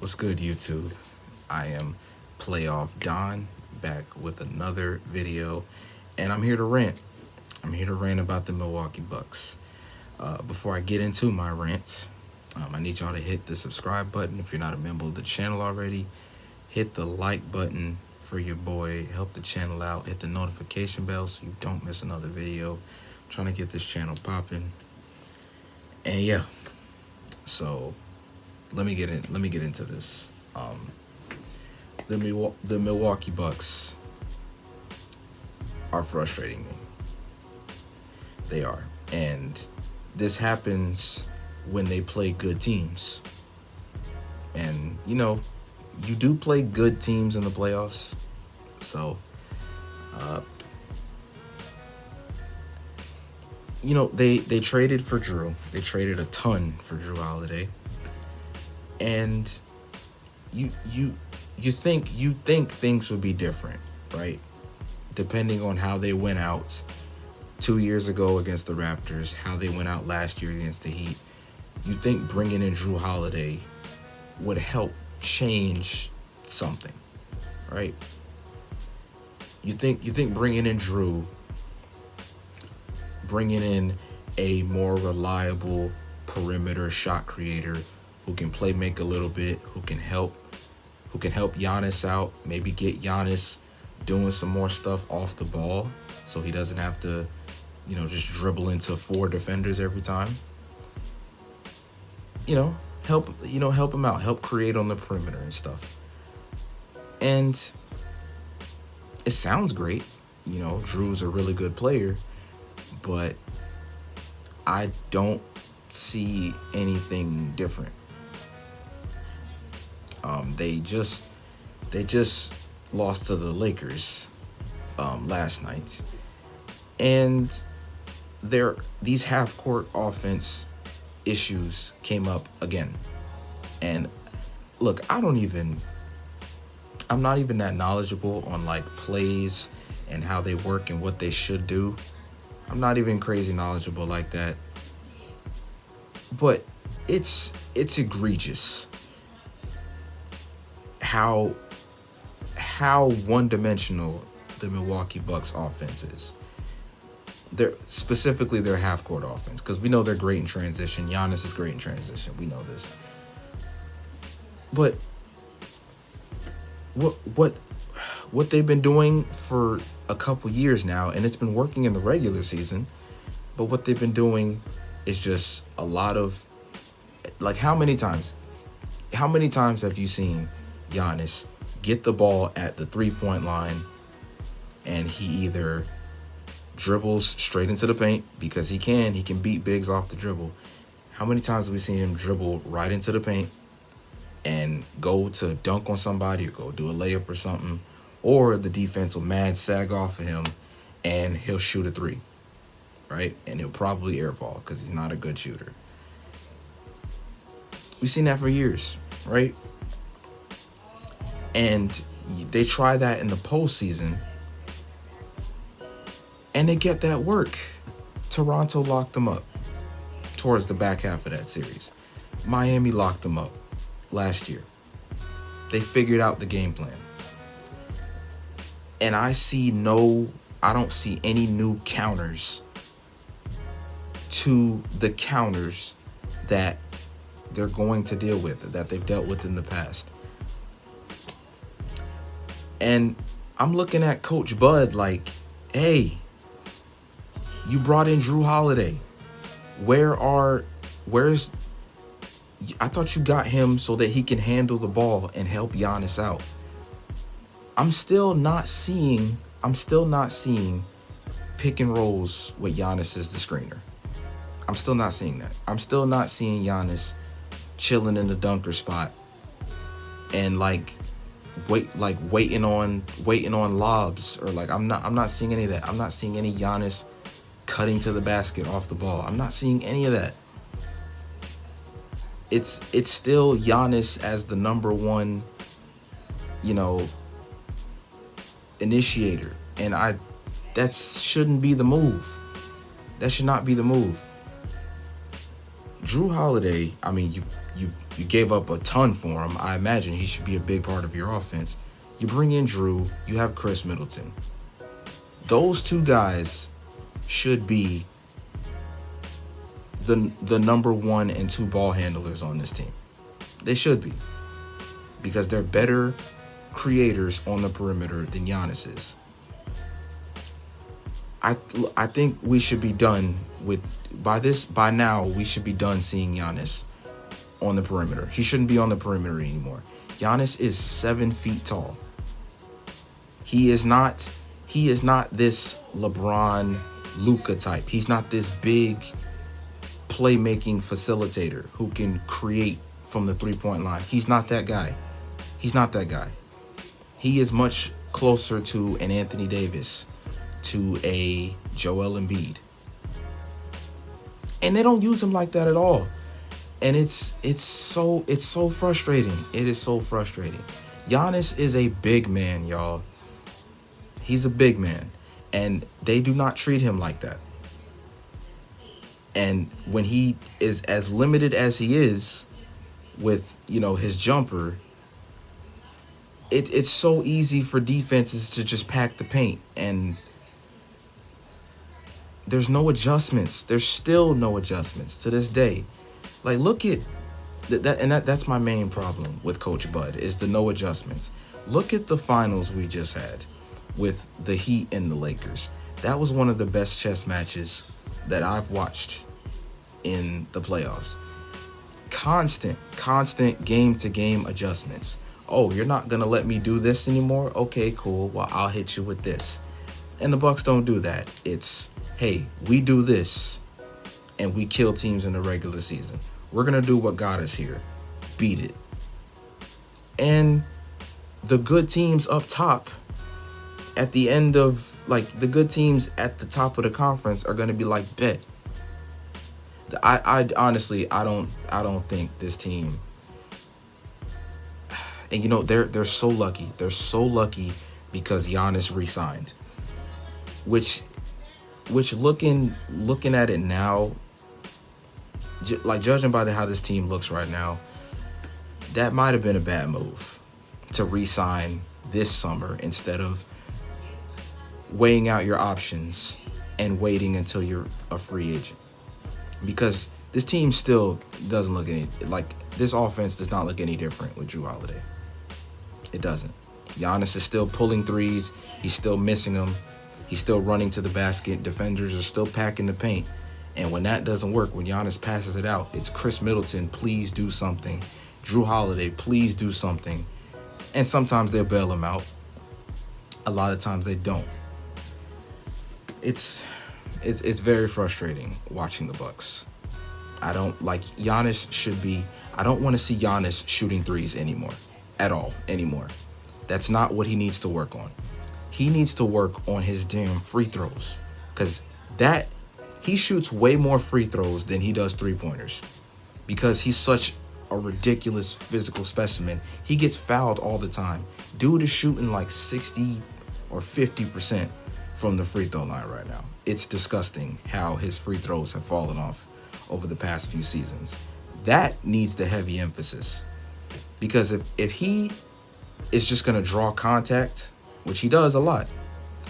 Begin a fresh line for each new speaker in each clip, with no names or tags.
What's good, YouTube? I am Playoff Don, back with another video, and I'm here to rant. I'm here to rant about the Milwaukee Bucks. Before I get into my rant, I need y'all to hit the subscribe button if you're not a member of the channel already. Hit the like button for your boy. Help the channel out. Hit the notification bell so you don't miss another video. I'm trying to get this channel popping. And yeah, so let me get into this. The Milwaukee Bucks are frustrating me. They are, and this happens when they play good teams. And you do play good teams in the playoffs. So, they traded for Drew. They traded a ton for Drew Holiday. And you think things would be different, right? Depending on how they went out 2 years ago against the Raptors, how they went out last year against the Heat. You think bringing in Drew Holiday would help change something, right? You think bringing in Drew, bringing in a more reliable perimeter shot creator who can play make a little bit, who can help Giannis out, maybe get Giannis doing some more stuff off the ball so he doesn't have to, just dribble into 4 defenders every time. Help him out, help create on the perimeter and stuff. And it sounds great. Drew's a really good player, but I don't see anything different. They just lost to the Lakers last night, and these half-court offense issues came up again. And look, I'm not even that knowledgeable on like plays and how they work and what they should do. I'm not even crazy knowledgeable like that. But it's egregious how one-dimensional the Milwaukee Bucks offense is. Specifically their half-court offense, because we know they're great in transition. Giannis is great in transition. We know this. But what they've been doing for a couple years now, and it's been working in the regular season, but what they've been doing is just a lot of, like, how many times have you seen Giannis get the ball at the 3-point line and he either dribbles straight into the paint because he can beat bigs off the dribble? How many times have we seen him dribble right into the paint and go to dunk on somebody or go do a layup or something, or the defense will mad sag off of him and he'll shoot a 3, right? And he'll probably airball because he's not a good shooter. We've seen that for years, right? And they try that in the postseason, and they get that work. Toronto locked them up towards the back half of that series. Miami locked them up last year. They figured out the game plan. And I don't see any new counters to the counters that they're going to deal with, that they've dealt with in the past. And I'm looking at Coach Bud like, hey, you brought in Drew Holiday. Where's I thought you got him so that he can handle the ball and help Giannis out. I'm still not seeing pick and rolls with Giannis as the screener. I'm still not seeing that. I'm still not seeing Giannis chilling in the dunker spot and waiting on lobs, or I'm not seeing any of that. I'm not seeing any Giannis cutting to the basket off the ball. I'm not seeing any of that. It's still Giannis as the number one, initiator, and that shouldn't be the move. That should not be the move. Drew Holiday, I mean, you You gave up a ton for him. I imagine he should be a big part of your offense. You bring in Drew. You have Chris Middleton. Those two guys should be the number 1 and 2 ball handlers on this team. They should be. Because they're better creators on the perimeter than Giannis is. I think we should be done with by now we should be done seeing Giannis on the perimeter. He shouldn't be on the perimeter anymore. Giannis is 7 feet tall. He is not this LeBron Luka type. He's not this big playmaking facilitator who can create from the 3-point line. He's not that guy. He's not that guy. He is much closer to an Anthony Davis, to a Joel Embiid. And they don't use him like that at all. And it's so frustrating. It is so frustrating. Giannis is a big man, y'all. He's a big man. And they do not treat him like that. And when he is as limited as he is with, his jumper, it's so easy for defenses to just pack the paint. And there's no adjustments. There's still no adjustments to this day. Like, look at that, and that's my main problem with Coach Bud, is the no adjustments. Look at the finals we just had with the Heat and the Lakers. That was one of the best chess matches that I've watched in the playoffs. Constant game-to-game adjustments. Oh, you're not going to let me do this anymore? Okay, cool. Well, I'll hit you with this. And the Bucks don't do that. It's, hey, we do this, and we kill teams in the regular season. We're going to do what got us here. Beat it. And the good teams up top, at the end of, the good teams at the top of the conference are going to be like, bet. I honestly, I don't think this team, and they're so lucky. They're so lucky because Giannis re-signed, which looking at it now, judging by how this team looks right now, that might have been a bad move to re-sign this summer instead of weighing out your options and waiting until you're a free agent. Because this team still doesn't look this offense does not look any different with Jrue Holiday. It doesn't. Giannis is still pulling threes. He's still missing them. He's still running to the basket. Defenders are still packing the paint. And when that doesn't work, when Giannis passes it out, it's Chris Middleton, please do something. Jrue Holiday, please do something. And sometimes they'll bail him out. A lot of times they don't. It's very frustrating watching the Bucks. I don't want to see Giannis shooting threes anymore. That's not what he needs to work on. He needs to work on his damn free throws. Because he shoots way more free throws than he does 3-pointers. Because he's such a ridiculous physical specimen. He gets fouled all the time. Dude is shooting 60 or 50% from the free throw line right now. It's disgusting how his free throws have fallen off over the past few seasons. That needs the heavy emphasis. Because if he is just going to draw contact, which he does a lot,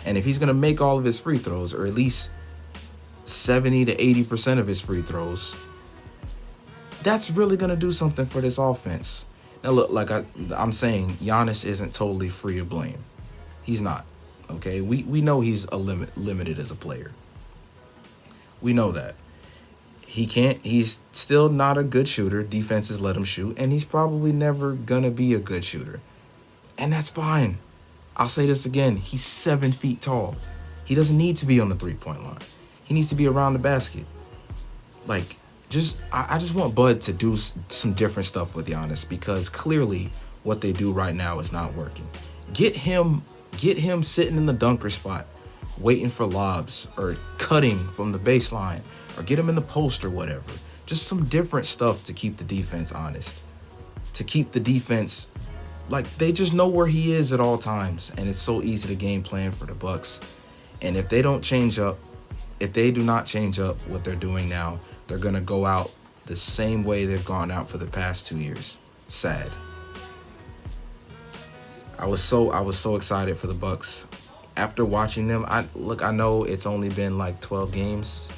and if he's going to make all of his free throws, or at least 70 to 80% of his free throws, that's really going to do something for this offense. Now, look, I'm saying Giannis isn't totally free of blame. He's not. Okay, we know he's limited as a player. We know that. He's still not a good shooter. Defenses let him shoot, and he's probably never gonna be a good shooter. And that's fine. I'll say this again. He's 7 feet tall. He doesn't need to be on the 3-point line. He needs to be around the basket. I just want Bud to do some different stuff with Giannis, because clearly what they do right now is not working. Get him sitting in the dunker spot, waiting for lobs or cutting from the baseline, or get him in the post or whatever. Just some different stuff to keep the defense honest. To keep the defense, they just know where he is at all times, and it's so easy to game plan for the Bucks. And if they do not change up what they're doing now, they're going to go out the same way they've gone out for the past 2 years. Sad. I was so excited for the Bucks after watching them. I know it's only been like 12 games,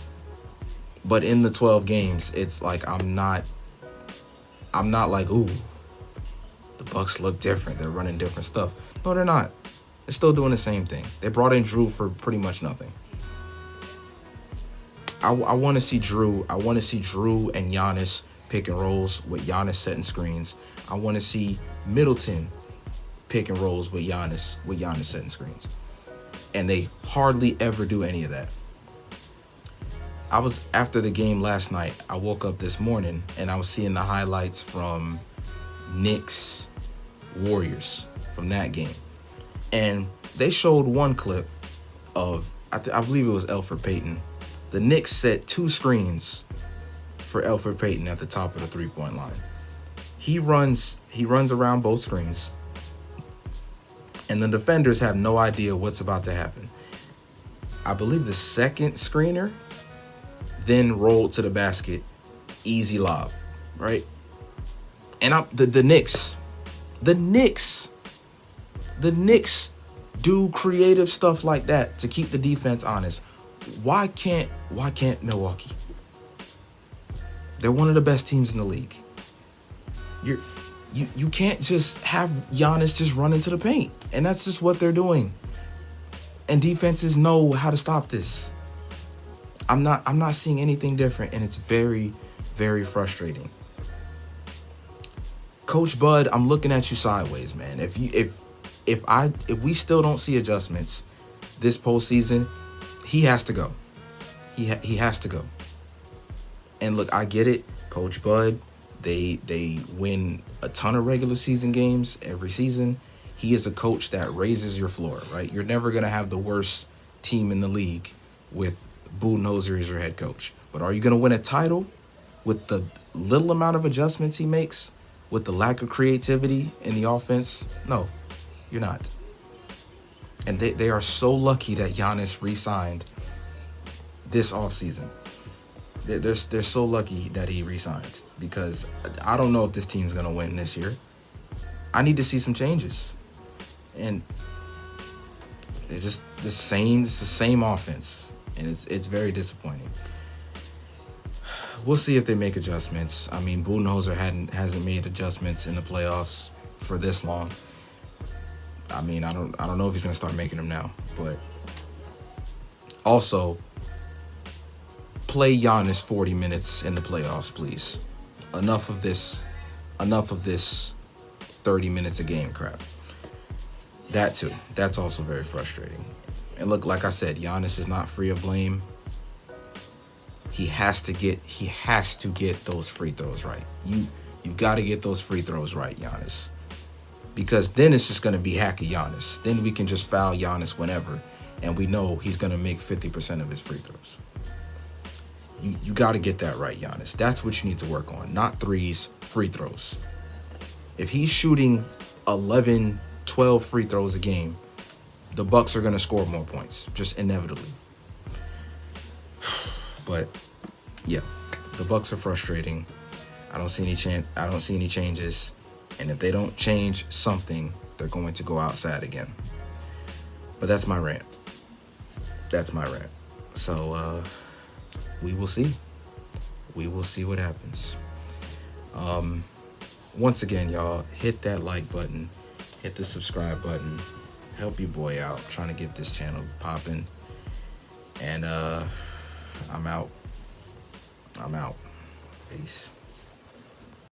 but in the 12 games, it's like I'm not like, ooh, the Bucks look different. They're running different stuff. No, they're not. They're still doing the same thing. They brought in Drew for pretty much nothing. I want to see Drew. I want to see Drew and Giannis pick and rolls with Giannis setting screens. I want to see Middleton pick and rolls with Giannis setting screens. And they hardly ever do any of that. After the game last night, I woke up this morning and I was seeing the highlights from Knicks Warriors from that game. And they showed one clip of, I believe it was Elfrid Payton. The Knicks set 2 screens for Elfrid Payton at the top of the three-point line. He runs around both screens, and the defenders have no idea what's about to happen. I believe the second screener then rolled to the basket, easy lob, right? And the Knicks do creative stuff like that to keep the defense honest. Why can't Milwaukee? They're one of the best teams in the league. You can't just have Giannis just run into the paint, and that's just what they're doing. And defenses know how to stop this. I'm not seeing anything different, and it's very, very frustrating. Coach Bud, I'm looking at you sideways, man. If we still don't see adjustments this postseason, he has to go. He has to go. And look, I get it. Coach Bud, they win a ton of regular season games every season. He is a coach that raises your floor, right? You're never going to have the worst team in the league with Budenholzer as your head coach. But are you going to win a title with the little amount of adjustments he makes, with the lack of creativity in the offense? No, you're not. And they are so lucky that Giannis re-signed this offseason. They're so lucky that he re-signed, because I don't know if this team's going to win this year. I need to see some changes. And they're just the same. It's the same offense. And it's very disappointing. We'll see if they make adjustments. I mean, Budenholzer hasn't made adjustments in the playoffs for this long. I mean, I don't know if he's going to start making them now. But also, play Giannis 40 minutes in the playoffs, please. Enough of this 30 minutes a game crap. That too. That's also very frustrating. And look, like I said, Giannis is not free of blame. He has to get those free throws right. You've got to get those free throws right, Giannis. Because then it's just going to be hack of Giannis. Then we can just foul Giannis whenever, and we know he's going to make 50% of his free throws. You got to get that right, Giannis. That's what you need to work on. Not threes, free throws. If he's shooting 11, 12 free throws a game, the Bucks are going to score more points, just inevitably. But yeah, the Bucks are frustrating. I don't see any changes, and if they don't change something, they're going to go outside again. But that's my rant. So we will see. We will see what happens. Once again, y'all, hit that like button, hit the subscribe button, help your boy out, trying to get this channel popping. And I'm out. Peace.